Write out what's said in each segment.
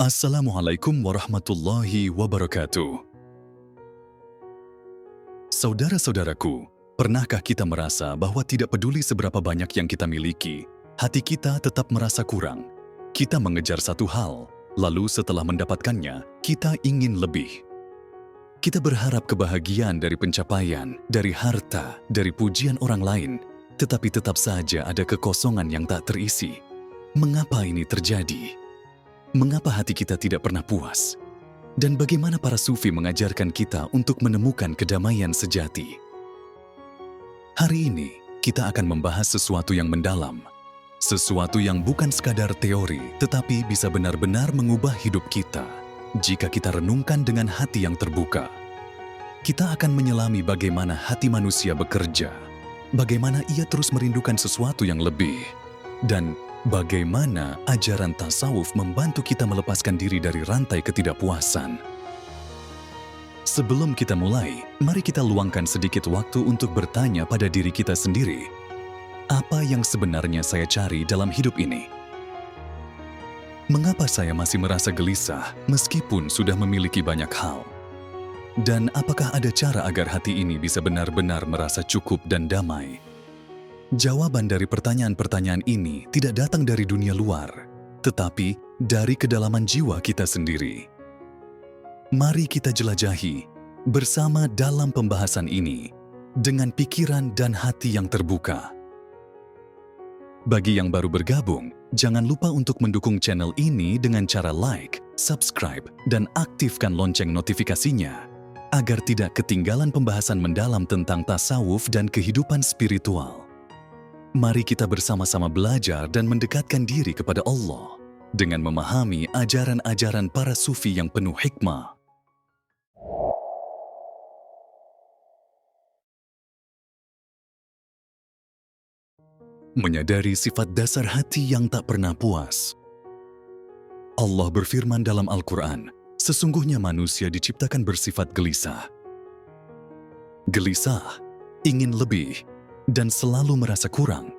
Assalamualaikum warahmatullahi wabarakatuh. Saudara-saudaraku, pernahkah kita merasa bahwa tidak peduli seberapa banyak yang kita miliki, hati kita tetap merasa kurang? Kita mengejar satu hal, lalu setelah mendapatkannya, kita ingin lebih. Kita berharap kebahagiaan dari pencapaian, dari harta, dari pujian orang lain, tetapi tetap saja ada kekosongan yang tak terisi. Mengapa ini terjadi? Mengapa hati kita tidak pernah puas? Dan bagaimana para sufi mengajarkan kita untuk menemukan kedamaian sejati? Hari ini, kita akan membahas sesuatu yang mendalam. Sesuatu yang bukan sekadar teori, tetapi bisa benar-benar mengubah hidup kita. Jika kita renungkan dengan hati yang terbuka, kita akan menyelami bagaimana hati manusia bekerja, bagaimana ia terus merindukan sesuatu yang lebih, dan bagaimana ajaran tasawuf membantu kita melepaskan diri dari rantai ketidakpuasan. Sebelum kita mulai, mari kita luangkan sedikit waktu untuk bertanya pada diri kita sendiri. Apa yang sebenarnya saya cari dalam hidup ini? Mengapa saya masih merasa gelisah meskipun sudah memiliki banyak hal? Dan apakah ada cara agar hati ini bisa benar-benar merasa cukup dan damai? Jawaban dari pertanyaan-pertanyaan ini tidak datang dari dunia luar, tetapi dari kedalaman jiwa kita sendiri. Mari kita jelajahi bersama dalam pembahasan ini dengan pikiran dan hati yang terbuka. Bagi yang baru bergabung, jangan lupa untuk mendukung channel ini dengan cara like, subscribe, dan aktifkan lonceng notifikasinya agar tidak ketinggalan pembahasan mendalam tentang tasawuf dan kehidupan spiritual. Mari kita bersama-sama belajar dan mendekatkan diri kepada Allah dengan memahami ajaran-ajaran para sufi yang penuh hikmah. Menyadari sifat dasar hati yang tak pernah puas. Allah berfirman dalam Al-Quran, sesungguhnya manusia diciptakan bersifat gelisah. Gelisah, ingin lebih, dan selalu merasa kurang.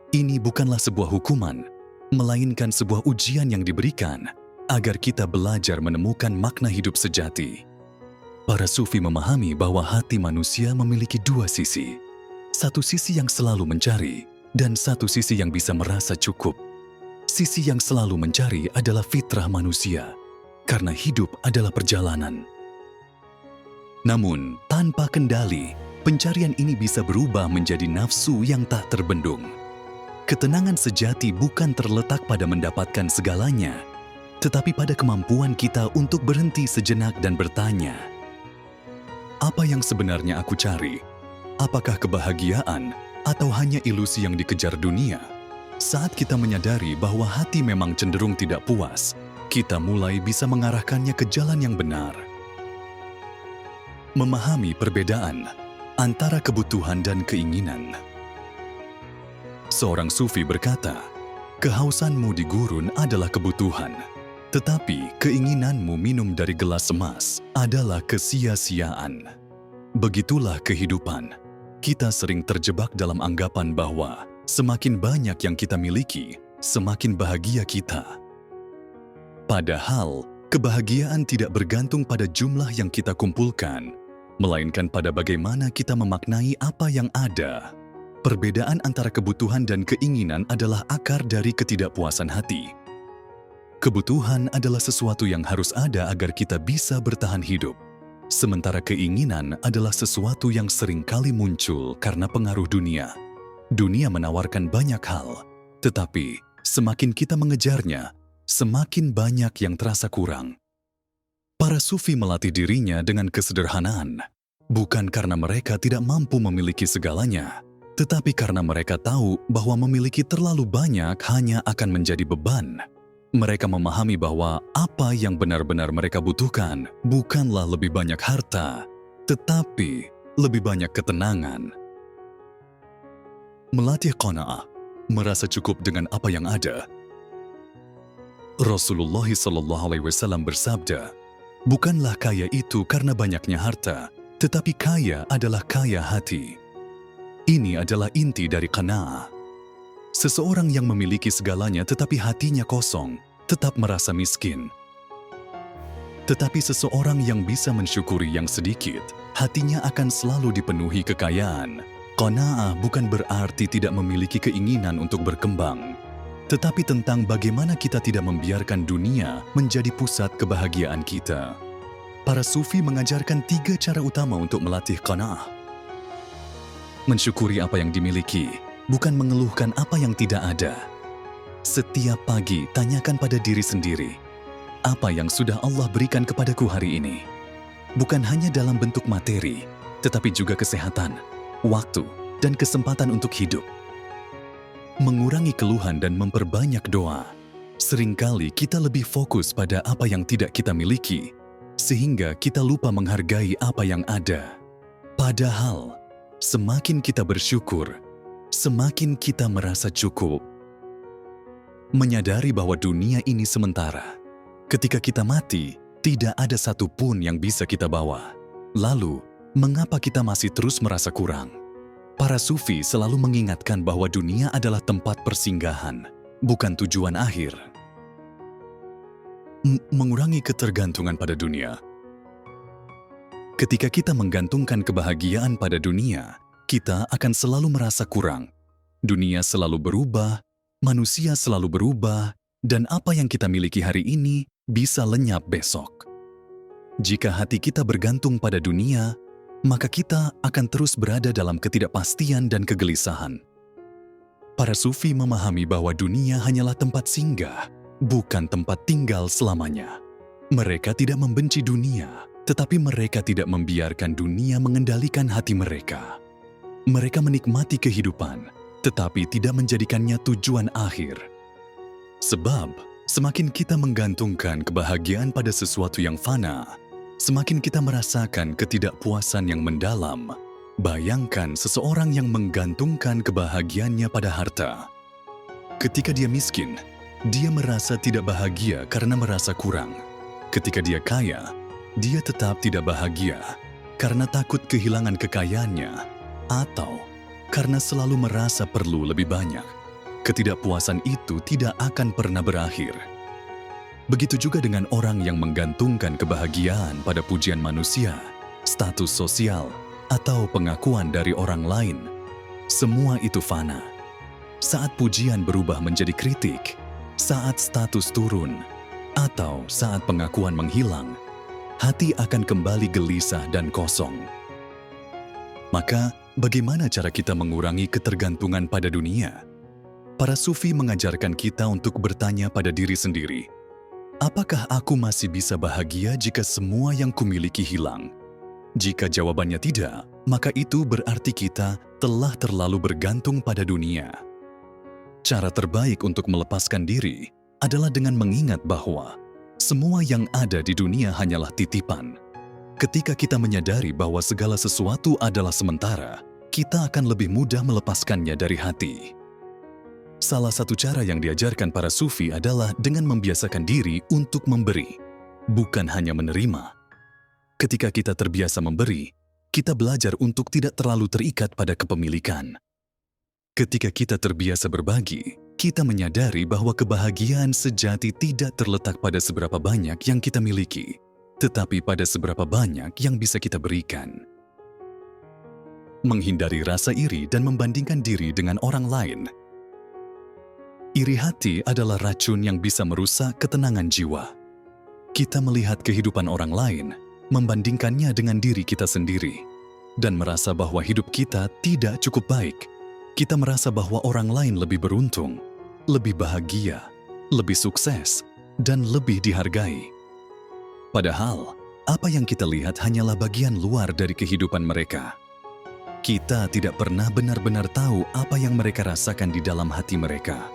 Ini bukanlah sebuah hukuman, melainkan sebuah ujian yang diberikan agar kita belajar menemukan makna hidup sejati. Para sufi memahami bahwa hati manusia memiliki dua sisi. Satu sisi yang selalu mencari, dan satu sisi yang bisa merasa cukup. Sisi yang selalu mencari adalah fitrah manusia, karena hidup adalah perjalanan. Namun, tanpa kendali, pencarian ini bisa berubah menjadi nafsu yang tak terbendung. Ketenangan sejati bukan terletak pada mendapatkan segalanya, tetapi pada kemampuan kita untuk berhenti sejenak dan bertanya, apa yang sebenarnya aku cari? Apakah kebahagiaan atau hanya ilusi yang dikejar dunia? Saat kita menyadari bahwa hati memang cenderung tidak puas, kita mulai bisa mengarahkannya ke jalan yang benar. Memahami perbedaan antara kebutuhan dan keinginan. Seorang sufi berkata, kehausanmu di gurun adalah kebutuhan, tetapi keinginanmu minum dari gelas emas adalah kesia-siaan. Begitulah kehidupan. Kita sering terjebak dalam anggapan bahwa semakin banyak yang kita miliki, semakin bahagia kita. Padahal, kebahagiaan tidak bergantung pada jumlah yang kita kumpulkan, melainkan pada bagaimana kita memaknai apa yang ada. Perbedaan antara kebutuhan dan keinginan adalah akar dari ketidakpuasan hati. Kebutuhan adalah sesuatu yang harus ada agar kita bisa bertahan hidup. Sementara keinginan adalah sesuatu yang sering kali muncul karena pengaruh dunia. Dunia menawarkan banyak hal, tetapi semakin kita mengejarnya, semakin banyak yang terasa kurang. Para sufi melatih dirinya dengan kesederhanaan, bukan karena mereka tidak mampu memiliki segalanya, tetapi karena mereka tahu bahwa memiliki terlalu banyak hanya akan menjadi beban. Mereka memahami bahwa apa yang benar-benar mereka butuhkan bukanlah lebih banyak harta, tetapi lebih banyak ketenangan. Melatih qanaah, merasa cukup dengan apa yang ada. Rasulullah SAW bersabda, bukanlah kaya itu karena banyaknya harta, tetapi kaya adalah kaya hati. Ini adalah inti dari qanaah. Seseorang yang memiliki segalanya tetapi hatinya kosong, tetap merasa miskin. Tetapi seseorang yang bisa mensyukuri yang sedikit, hatinya akan selalu dipenuhi kekayaan. Qanaah bukan berarti tidak memiliki keinginan untuk berkembang, tetapi tentang bagaimana kita tidak membiarkan dunia menjadi pusat kebahagiaan kita. Para sufi mengajarkan 3 cara utama untuk melatih qanaah. Mensyukuri apa yang dimiliki, bukan mengeluhkan apa yang tidak ada. Setiap pagi tanyakan pada diri sendiri, apa yang sudah Allah berikan kepadaku hari ini? Bukan hanya dalam bentuk materi, tetapi juga kesehatan, waktu, dan kesempatan untuk hidup. Mengurangi keluhan dan memperbanyak doa. Seringkali kita lebih fokus pada apa yang tidak kita miliki, sehingga kita lupa menghargai apa yang ada. Padahal, semakin kita bersyukur, semakin kita merasa cukup. Menyadari bahwa dunia ini sementara. Ketika kita mati, tidak ada satupun yang bisa kita bawa. Lalu, mengapa kita masih terus merasa kurang? Para sufi selalu mengingatkan bahwa dunia adalah tempat persinggahan, bukan tujuan akhir. Mengurangi ketergantungan pada dunia. Ketika kita menggantungkan kebahagiaan pada dunia, kita akan selalu merasa kurang. Dunia selalu berubah, manusia selalu berubah, dan apa yang kita miliki hari ini bisa lenyap besok. Jika hati kita bergantung pada dunia, maka kita akan terus berada dalam ketidakpastian dan kegelisahan. Para sufi memahami bahwa dunia hanyalah tempat singgah, bukan tempat tinggal selamanya. Mereka tidak membenci dunia, tetapi mereka tidak membiarkan dunia mengendalikan hati mereka. Mereka menikmati kehidupan, tetapi tidak menjadikannya tujuan akhir. Sebab, semakin kita menggantungkan kebahagiaan pada sesuatu yang fana, semakin kita merasakan ketidakpuasan yang mendalam. Bayangkan seseorang yang menggantungkan kebahagiaannya pada harta. Ketika dia miskin, dia merasa tidak bahagia karena merasa kurang. Ketika dia kaya, dia tetap tidak bahagia karena takut kehilangan kekayaannya atau karena selalu merasa perlu lebih banyak. Ketidakpuasan itu tidak akan pernah berakhir. Begitu juga dengan orang yang menggantungkan kebahagiaan pada pujian manusia, status sosial, atau pengakuan dari orang lain. Semua itu fana. Saat pujian berubah menjadi kritik, saat status turun, atau saat pengakuan menghilang, hati akan kembali gelisah dan kosong. Maka, bagaimana cara kita mengurangi ketergantungan pada dunia? Para sufi mengajarkan kita untuk bertanya pada diri sendiri, apakah aku masih bisa bahagia jika semua yang kumiliki hilang? Jika jawabannya tidak, maka itu berarti kita telah terlalu bergantung pada dunia. Cara terbaik untuk melepaskan diri adalah dengan mengingat bahwa semua yang ada di dunia hanyalah titipan. Ketika kita menyadari bahwa segala sesuatu adalah sementara, kita akan lebih mudah melepaskannya dari hati. Salah satu cara yang diajarkan para sufi adalah dengan membiasakan diri untuk memberi, bukan hanya menerima. Ketika kita terbiasa memberi, kita belajar untuk tidak terlalu terikat pada kepemilikan. Ketika kita terbiasa berbagi, kita menyadari bahwa kebahagiaan sejati tidak terletak pada seberapa banyak yang kita miliki, tetapi pada seberapa banyak yang bisa kita berikan. Menghindari rasa iri dan membandingkan diri dengan orang lain. Iri hati adalah racun yang bisa merusak ketenangan jiwa. Kita melihat kehidupan orang lain, membandingkannya dengan diri kita sendiri, dan merasa bahwa hidup kita tidak cukup baik. Kita merasa bahwa orang lain lebih beruntung, lebih bahagia, lebih sukses, dan lebih dihargai. Padahal, apa yang kita lihat hanyalah bagian luar dari kehidupan mereka. Kita tidak pernah benar-benar tahu apa yang mereka rasakan di dalam hati mereka.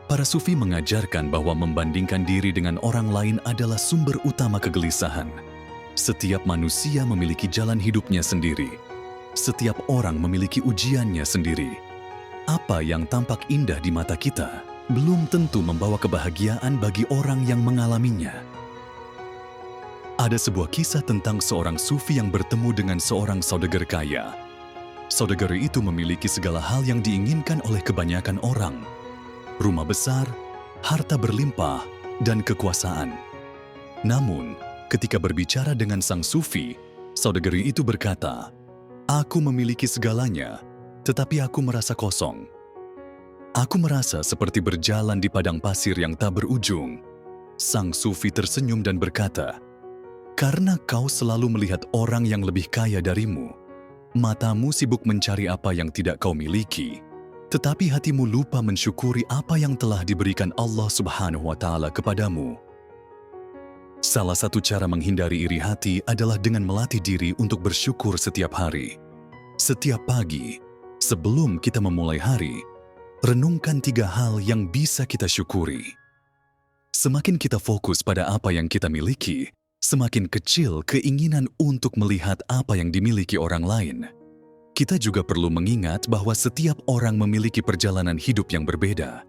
Para sufi mengajarkan bahwa membandingkan diri dengan orang lain adalah sumber utama kegelisahan. Setiap manusia memiliki jalan hidupnya sendiri. Setiap orang memiliki ujiannya sendiri. Apa yang tampak indah di mata kita belum tentu membawa kebahagiaan bagi orang yang mengalaminya. Ada sebuah kisah tentang seorang sufi yang bertemu dengan seorang saudagar kaya. Saudagar itu memiliki segala hal yang diinginkan oleh kebanyakan orang. Rumah besar, harta berlimpah, dan kekuasaan. Namun, Ketika berbicara dengan sang sufi, saudari itu berkata, "Aku memiliki segalanya, tetapi aku merasa kosong. Aku merasa seperti berjalan di padang pasir yang tak berujung." Sang sufi tersenyum dan berkata, "Karena kau selalu melihat orang yang lebih kaya darimu, matamu sibuk mencari apa yang tidak kau miliki, tetapi hatimu lupa mensyukuri apa yang telah diberikan Allah Subhanahu wa Ta'ala kepadamu." Salah satu cara menghindari iri hati adalah dengan melatih diri untuk bersyukur setiap hari. Setiap pagi, sebelum kita memulai hari, renungkan 3 hal yang bisa kita syukuri. Semakin kita fokus pada apa yang kita miliki, semakin kecil keinginan untuk melihat apa yang dimiliki orang lain. Kita juga perlu mengingat bahwa setiap orang memiliki perjalanan hidup yang berbeda.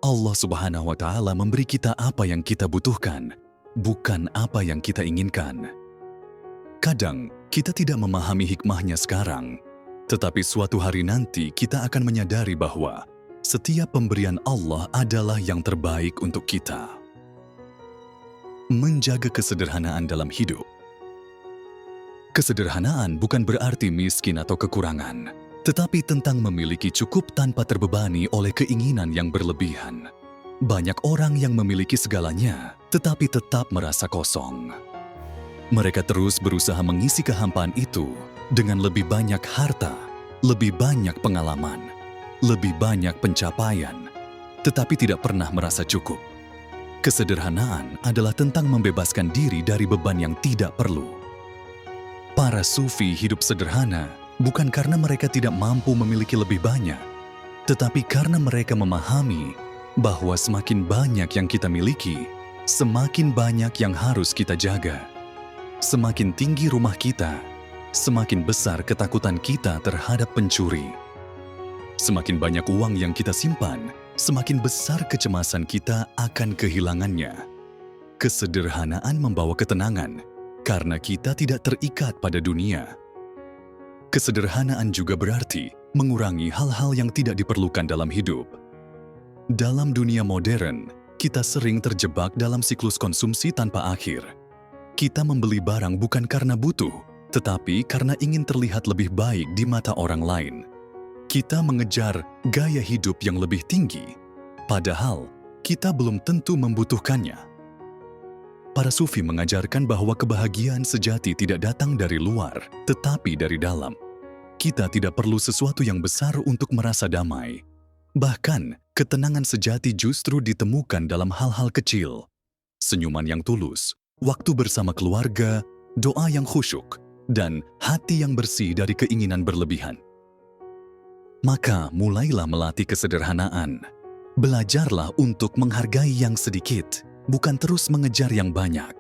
Allah Subhanahu wa Ta'ala memberi kita apa yang kita butuhkan, bukan apa yang kita inginkan. Kadang kita tidak memahami hikmahnya sekarang, tetapi suatu hari nanti kita akan menyadari bahwa setiap pemberian Allah adalah yang terbaik untuk kita. Menjaga kesederhanaan dalam hidup. Kesederhanaan bukan berarti miskin atau kekurangan, tetapi tentang memiliki cukup tanpa terbebani oleh keinginan yang berlebihan. Banyak orang yang memiliki segalanya, tetapi tetap merasa kosong. Mereka terus berusaha mengisi kehampaan itu dengan lebih banyak harta, lebih banyak pengalaman, lebih banyak pencapaian, tetapi tidak pernah merasa cukup. Kesederhanaan adalah tentang membebaskan diri dari beban yang tidak perlu. Para sufi hidup sederhana bukan karena mereka tidak mampu memiliki lebih banyak, tetapi karena mereka memahami bahwa semakin banyak yang kita miliki, semakin banyak yang harus kita jaga. Semakin tinggi rumah kita, semakin besar ketakutan kita terhadap pencuri. Semakin banyak uang yang kita simpan, semakin besar kecemasan kita akan kehilangannya. Kesederhanaan membawa ketenangan, karena kita tidak terikat pada dunia. Kesederhanaan juga berarti mengurangi hal-hal yang tidak diperlukan dalam hidup. Dalam dunia modern, kita sering terjebak dalam siklus konsumsi tanpa akhir. Kita membeli barang bukan karena butuh, tetapi karena ingin terlihat lebih baik di mata orang lain. Kita mengejar gaya hidup yang lebih tinggi, padahal kita belum tentu membutuhkannya. Para sufi mengajarkan bahwa kebahagiaan sejati tidak datang dari luar, tetapi dari dalam. Kita tidak perlu sesuatu yang besar untuk merasa damai. Bahkan, ketenangan sejati justru ditemukan dalam hal-hal kecil. Senyuman yang tulus, waktu bersama keluarga, doa yang khusyuk, dan hati yang bersih dari keinginan berlebihan. Maka mulailah melatih kesederhanaan. Belajarlah untuk menghargai yang sedikit, bukan terus mengejar yang banyak.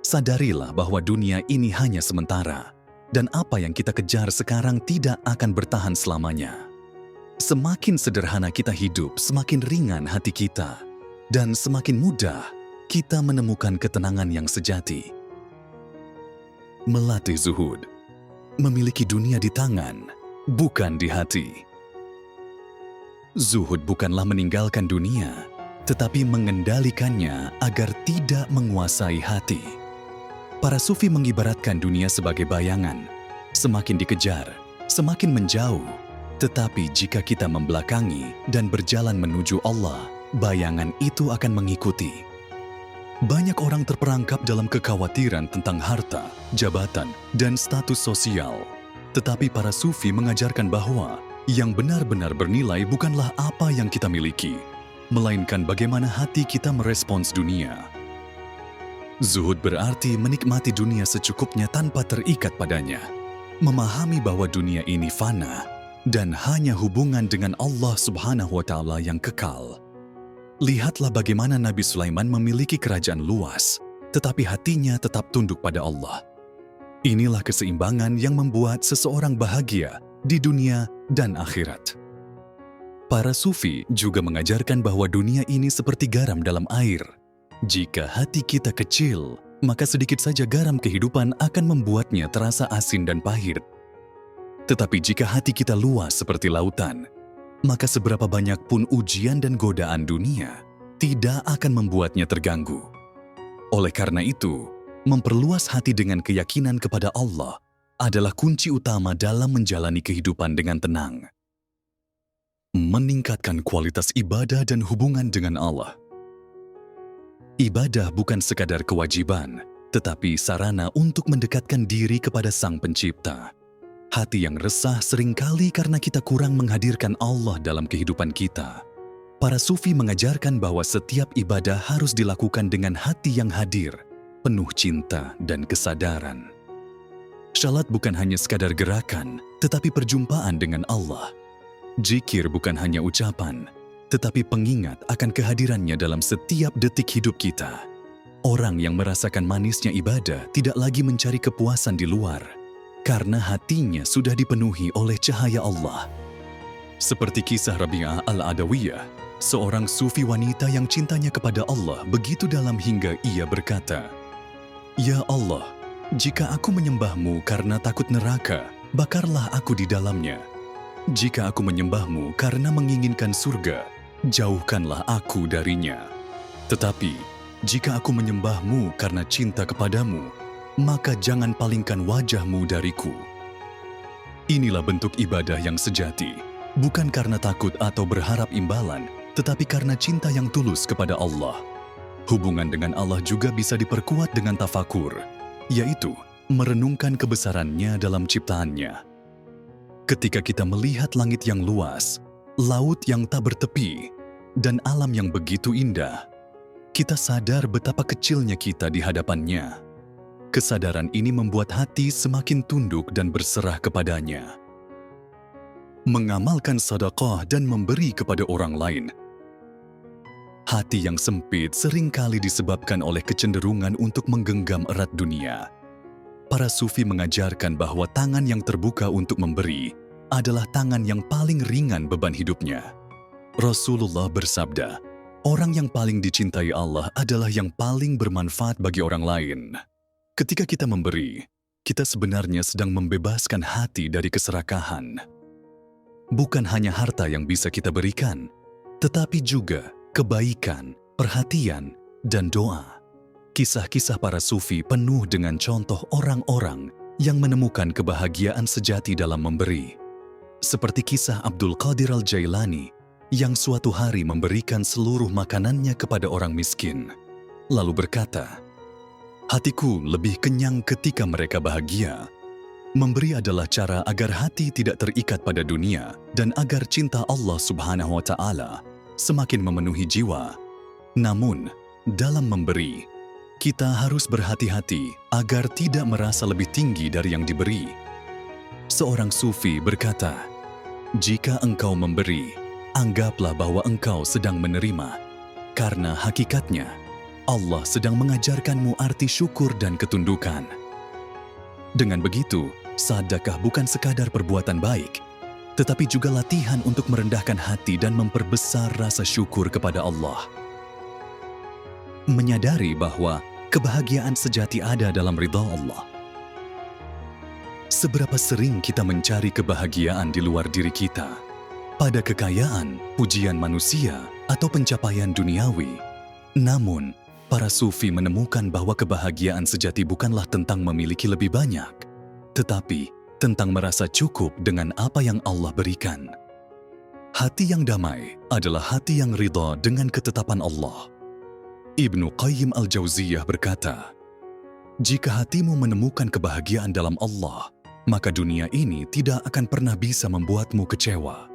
Sadarilah bahwa dunia ini hanya sementara, dan apa yang kita kejar sekarang tidak akan bertahan selamanya. Semakin sederhana kita hidup, semakin ringan hati kita, dan semakin mudah kita menemukan ketenangan yang sejati. Melatih zuhud, memiliki dunia di tangan, bukan di hati. Zuhud bukanlah meninggalkan dunia, tetapi mengendalikannya agar tidak menguasai hati. Para sufi mengibaratkan dunia sebagai bayangan. Semakin dikejar, semakin menjauh. Tetapi jika kita membelakangi dan berjalan menuju Allah, bayangan itu akan mengikuti. Banyak orang terperangkap dalam kekhawatiran tentang harta, jabatan, dan status sosial. Tetapi para sufi mengajarkan bahwa yang benar-benar bernilai bukanlah apa yang kita miliki, melainkan bagaimana hati kita merespons dunia. Zuhud berarti menikmati dunia secukupnya tanpa terikat padanya, memahami bahwa dunia ini fana dan hanya hubungan dengan Allah Subhanahu wa Ta'ala yang kekal. Lihatlah bagaimana Nabi Sulaiman memiliki kerajaan luas, tetapi hatinya tetap tunduk pada Allah. Inilah keseimbangan yang membuat seseorang bahagia di dunia dan akhirat. Para sufi juga mengajarkan bahwa dunia ini seperti garam dalam air. Jika hati kita kecil, maka sedikit saja garam kehidupan akan membuatnya terasa asin dan pahit. Tetapi jika hati kita luas seperti lautan, maka seberapa banyak pun ujian dan godaan dunia tidak akan membuatnya terganggu. Oleh karena itu, Memperluas hati dengan keyakinan kepada Allah adalah kunci utama dalam menjalani kehidupan dengan tenang. Meningkatkan kualitas ibadah dan hubungan dengan Allah. Ibadah bukan sekadar kewajiban, tetapi sarana untuk mendekatkan diri kepada Sang Pencipta. Hati yang resah seringkali karena kita kurang menghadirkan Allah dalam kehidupan kita. Para sufi mengajarkan bahwa setiap ibadah harus dilakukan dengan hati yang hadir, penuh cinta dan kesadaran. Salat bukan hanya sekadar gerakan, tetapi perjumpaan dengan Allah. Zikir bukan hanya ucapan, tetapi pengingat akan kehadirannya dalam setiap detik hidup kita. Orang yang merasakan manisnya ibadah tidak lagi mencari kepuasan di luar, karena hatinya sudah dipenuhi oleh cahaya Allah. Seperti kisah Rabi'ah Al-Adawiyah, seorang sufi wanita yang cintanya kepada Allah begitu dalam hingga ia berkata, "Ya Allah, jika aku menyembahmu karena takut neraka, bakarlah aku di dalamnya. Jika aku menyembahmu karena menginginkan surga, jauhkanlah aku darinya. Tetapi, jika aku menyembahmu karena cinta kepadamu, maka jangan palingkan wajahmu dariku." Inilah bentuk ibadah yang sejati, bukan karena takut atau berharap imbalan, tetapi karena cinta yang tulus kepada Allah. Hubungan dengan Allah juga bisa diperkuat dengan tafakur, yaitu merenungkan kebesarannya dalam ciptaannya. Ketika kita melihat langit yang luas, laut yang tak bertepi, dan alam yang begitu indah, kita sadar betapa kecilnya kita di hadapannya. Kesadaran ini membuat hati semakin tunduk dan berserah kepadanya. Mengamalkan sedekah dan memberi kepada orang lain. Hati yang sempit seringkali disebabkan oleh kecenderungan untuk menggenggam erat dunia. Para sufi mengajarkan bahwa tangan yang terbuka untuk memberi adalah tangan yang paling ringan beban hidupnya. Rasulullah bersabda, "Orang yang paling dicintai Allah adalah yang paling bermanfaat bagi orang lain." Ketika kita memberi, kita sebenarnya sedang membebaskan hati dari keserakahan. Bukan hanya harta yang bisa kita berikan, tetapi juga kebaikan, perhatian, dan doa. Kisah-kisah para sufi penuh dengan contoh orang-orang yang menemukan kebahagiaan sejati dalam memberi. Seperti kisah Abdul Qadir Al-Jailani yang suatu hari memberikan seluruh makanannya kepada orang miskin, lalu berkata, "Hatiku lebih kenyang ketika mereka bahagia." Memberi adalah cara agar hati tidak terikat pada dunia dan agar cinta Allah Subhanahu wa Ta'ala semakin memenuhi jiwa. Namun, dalam memberi, kita harus berhati-hati agar tidak merasa lebih tinggi dari yang diberi. Seorang sufi berkata, "Jika engkau memberi, anggaplah bahwa engkau sedang menerima, karena hakikatnya Allah sedang mengajarkanmu arti syukur dan ketundukan." Dengan begitu, sedekah bukan sekadar perbuatan baik, tetapi juga latihan untuk merendahkan hati dan memperbesar rasa syukur kepada Allah. Menyadari bahwa kebahagiaan sejati ada dalam ridha Allah. Seberapa sering kita mencari kebahagiaan di luar diri kita, pada kekayaan, pujian manusia, atau pencapaian duniawi. Namun, para sufi menemukan bahwa kebahagiaan sejati bukanlah tentang memiliki lebih banyak, tetapi tentang merasa cukup dengan apa yang Allah berikan. Hati yang damai adalah hati yang ridha dengan ketetapan Allah. Ibnu Qayyim Al-Jauziyah berkata, "Jika hatimu menemukan kebahagiaan dalam Allah, maka dunia ini tidak akan pernah bisa membuatmu kecewa."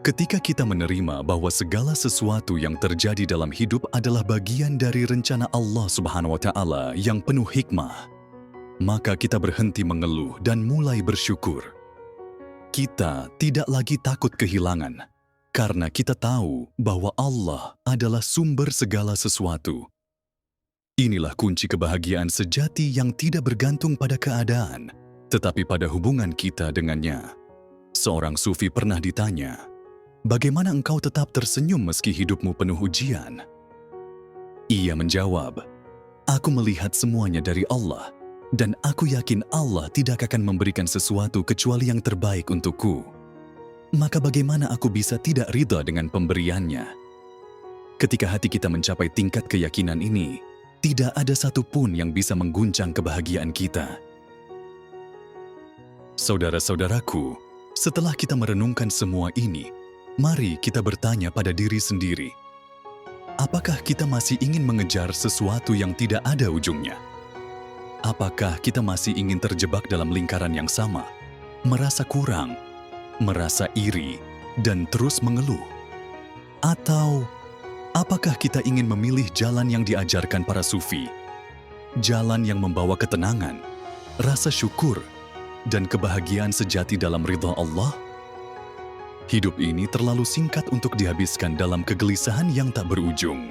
Ketika kita menerima bahwa segala sesuatu yang terjadi dalam hidup adalah bagian dari rencana Allah Subhanahu wa Ta'ala yang penuh hikmah, maka kita berhenti mengeluh dan mulai bersyukur. Kita tidak lagi takut kehilangan, karena kita tahu bahwa Allah adalah sumber segala sesuatu. Inilah kunci kebahagiaan sejati yang tidak bergantung pada keadaan, tetapi pada hubungan kita dengannya. Seorang sufi pernah ditanya, "Bagaimana engkau tetap tersenyum meski hidupmu penuh ujian?" Ia menjawab, "Aku melihat semuanya dari Allah, dan aku yakin Allah tidak akan memberikan sesuatu kecuali yang terbaik untukku. Maka bagaimana aku bisa tidak ridha dengan pemberiannya?" Ketika hati kita mencapai tingkat keyakinan ini, Tidak ada satupun yang bisa mengguncang kebahagiaan kita. Saudara-saudaraku, setelah kita merenungkan semua ini, mari kita bertanya pada diri sendiri. Apakah kita masih ingin mengejar sesuatu yang tidak ada ujungnya? Apakah kita masih ingin terjebak dalam lingkaran yang sama, merasa kurang, merasa iri, dan terus mengeluh? Atau apakah kita ingin memilih jalan yang diajarkan para sufi? Jalan yang membawa ketenangan, rasa syukur, dan kebahagiaan sejati dalam ridha Allah? Hidup ini terlalu singkat untuk dihabiskan dalam kegelisahan yang tak berujung.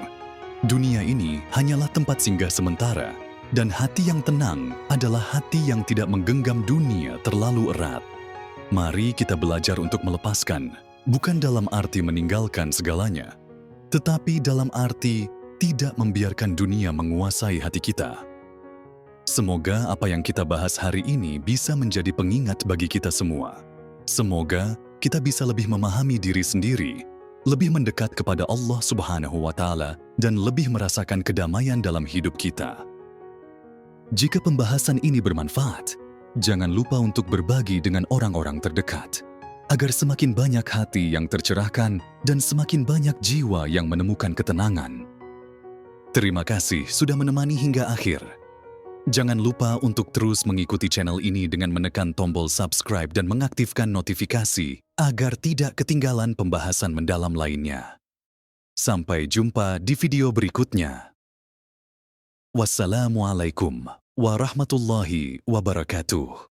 Dunia ini hanyalah tempat singgah sementara, dan hati yang tenang adalah hati yang tidak menggenggam dunia terlalu erat. Mari kita belajar untuk melepaskan, bukan dalam arti meninggalkan segalanya, tetapi dalam arti tidak membiarkan dunia menguasai hati kita. Semoga apa yang kita bahas hari ini bisa menjadi pengingat bagi kita semua. Semoga kita bisa lebih memahami diri sendiri, lebih mendekat kepada Allah Subhanahu wa Ta'ala, dan lebih merasakan kedamaian dalam hidup kita. Jika pembahasan ini bermanfaat, jangan lupa untuk berbagi dengan orang-orang terdekat, agar semakin banyak hati yang tercerahkan dan semakin banyak jiwa yang menemukan ketenangan. Terima kasih sudah menemani hingga akhir. Jangan lupa untuk terus mengikuti channel ini dengan menekan tombol subscribe dan mengaktifkan notifikasi agar tidak ketinggalan pembahasan mendalam lainnya. Sampai jumpa di video berikutnya. Wassalamualaikum warahmatullahi wabarakatuh.